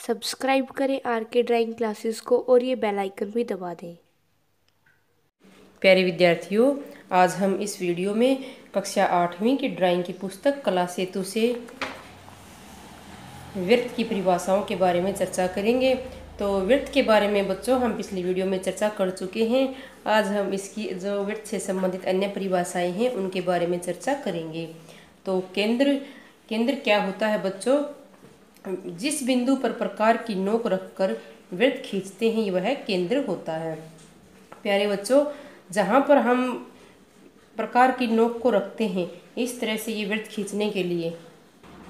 Subscribe करें are के drawing classes को और ये बेल आइकन भी दबा दें। प्यारे विद्यार्थियों, आज हम इस वीडियो में कक्षा 8वीं की ड्राइंग की पुस्तक कला सेतु से वृत्त की परिभाषाओं के बारे में चर्चा करेंगे। तो वृत्त के बारे में बच्चों हम पिछली वीडियो में चर्चा कर चुके हैं। आज हम इसकी जो वृत्त से संबंधित अन्य परिभाषाएं हैं उनके बारे में चर्चा करेंगे। तो केंद्र क्या होता है बच्चों? जिस बिंदु पर प्रकार की नोक रखकर वृत्त खींचते हैं वह केंद्र होता है। प्यारे बच्चों, जहाँ पर हम प्रकार की नोक को रखते हैं इस तरह से ये वृत्त खींचने के लिए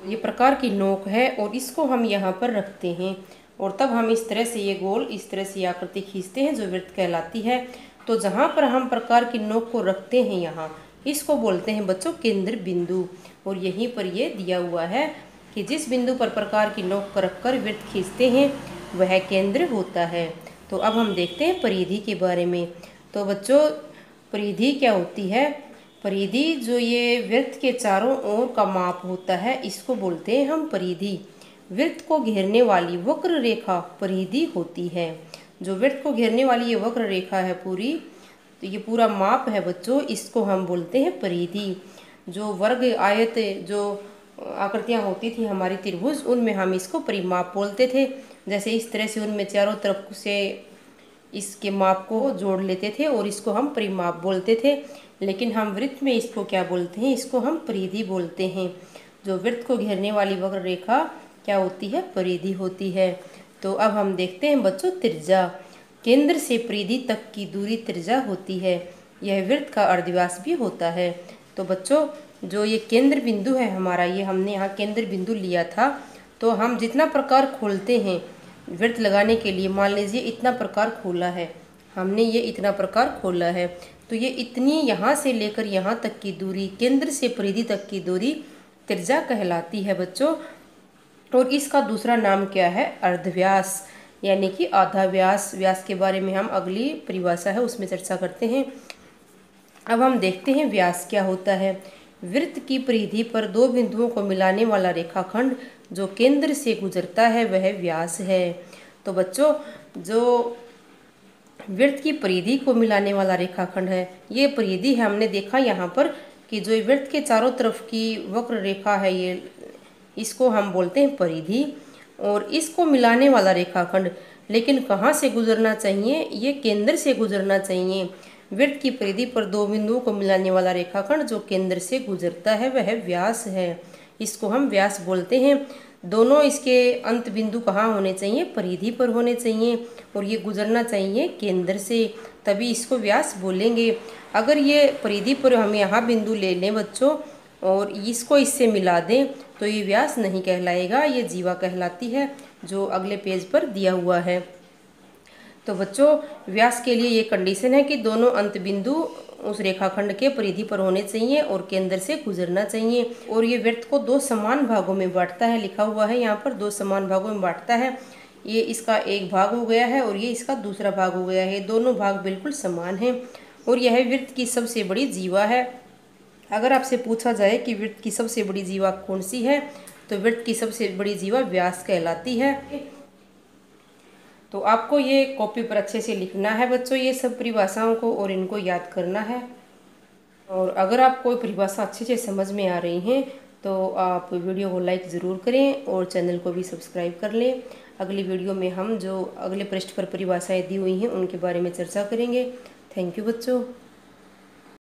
ये प्रकार की नोक है और इसको हम यहाँ पर रखते हैं और तब हम इस तरह से ये गोल इस तरह से आकृति खींचते हैं जो वृत्त कहलाती है। तो जहाँ पर हम प्रकार की नोक को रखते हैं यहाँ इसको बोलते हैं बच्चों केंद्र बिंदु। और यहीं पर ये दिया हुआ है कि जिस बिंदु पर प्रकार की नोक को रखकर वृत्त खींचते हैं वह केंद्र होता है। तो अब हम देखते हैं परिधि के बारे में। तो बच्चों, परिधि क्या होती है? परिधि जो ये वृत्त के चारों ओर का माप होता है इसको बोलते हैं हम परिधि। वृत्त को घेरने वाली वक्र रेखा परिधि होती है। जो वृत्त को घेरने वाली ये वक्र रेखा है पूरी, तो ये पूरा माप है बच्चों, इसको हम बोलते हैं परिधि। जो वर्ग आयत जो आकृतियाँ होती थी हमारी त्रिभुज, उनमें हम इसको परिमाप बोलते थे। जैसे इस तरह से उनमें चारों तरफ से इसके माप को जोड़ लेते थे और इसको हम परिमाप बोलते थे। लेकिन हम वृत्त में इसको क्या बोलते हैं? इसको हम परिधि बोलते हैं। जो वृत्त को घेरने वाली वक्र रेखा क्या होती है? परिधि होती है। तो अब हम देखते हैं बच्चों त्रिज्या। केंद्र से परिधि तक की दूरी त्रिज्या होती है। यह वृत्त का अर्धव्यास भी होता है। तो बच्चों, जो ये केंद्र बिंदु है हमारा, ये हमने यहाँ केंद्र बिंदु लिया था। तो हम जितना प्रकार खोलते हैं वृत्त लगाने के लिए, मान लीजिए इतना प्रकार खोला है हमने, ये इतना प्रकार खोला है, तो ये इतनी यहाँ से लेकर यहाँ तक की दूरी, केंद्र से परिधि तक की दूरी त्रिज्या कहलाती है बच्चों। और इसका दूसरा नाम क्या है? अर्धव्यास, यानी कि आधा व्यास। व्यास के बारे में हम अगली परिभाषा है उसमें चर्चा करते हैं। अब हम देखते हैं व्यास क्या होता है। वृत्त की परिधि पर दो बिंदुओं को मिलाने वाला रेखाखंड जो केंद्र से गुजरता है वह व्यास है। तो बच्चों, जो वृत्त की परिधि को मिलाने वाला रेखाखंड है ये परिधि है। हमने देखा यहाँ पर कि जो वृत्त के चारों तरफ की वक्र रेखा है ये, इसको हम बोलते हैं परिधि। और इसको मिलाने वाला रेखाखंड लेकिन कहाँ से गुजरना चाहिए? ये केंद्र से गुजरना चाहिए। वृत्त की परिधि पर दो बिंदुओं को मिलाने वाला रेखाखंड जो केंद्र से गुजरता है वह व्यास है। इसको हम व्यास बोलते हैं। दोनों इसके अंत बिंदु कहाँ होने चाहिए? परिधि पर होने चाहिए और ये गुजरना चाहिए केंद्र से, तभी इसको व्यास बोलेंगे। अगर ये परिधि पर हम यहाँ बिंदु ले लें बच्चों और इसको इससे मिला दें तो ये व्यास नहीं कहलाएगा, ये जीवा कहलाती है, जो अगले पेज पर दिया हुआ है। तो बच्चों, व्यास के लिए ये कंडीशन है कि दोनों अंत बिंदु उस रेखाखंड के परिधि पर होने चाहिए और केंद्र से गुजरना चाहिए। और ये वृत्त को दो समान भागों में बांटता है, लिखा हुआ है यहाँ पर दो समान भागों में बांटता है। ये इसका एक भाग हो गया है और ये इसका दूसरा भाग हो गया है। दोनों भाग बिल्कुल समान हैं और यह वृत्त की सबसे बड़ी जीवा है। अगर आपसे पूछा जाए कि वृत्त की सबसे बड़ी जीवा कौन सी है, तो वृत्त की सबसे बड़ी जीवा व्यास कहलाती है। तो आपको ये कॉपी पर अच्छे से लिखना है बच्चों ये सब परिभाषाओं को और इनको याद करना है। और अगर आप कोई परिभाषा अच्छे से समझ में आ रही हैं तो आप वीडियो को लाइक ज़रूर करें और चैनल को भी सब्सक्राइब कर लें। अगली वीडियो में हम जो अगले पृष्ठ पर परिभाषाएं दी हुई हैं उनके बारे में चर्चा करेंगे। थैंक यू बच्चों।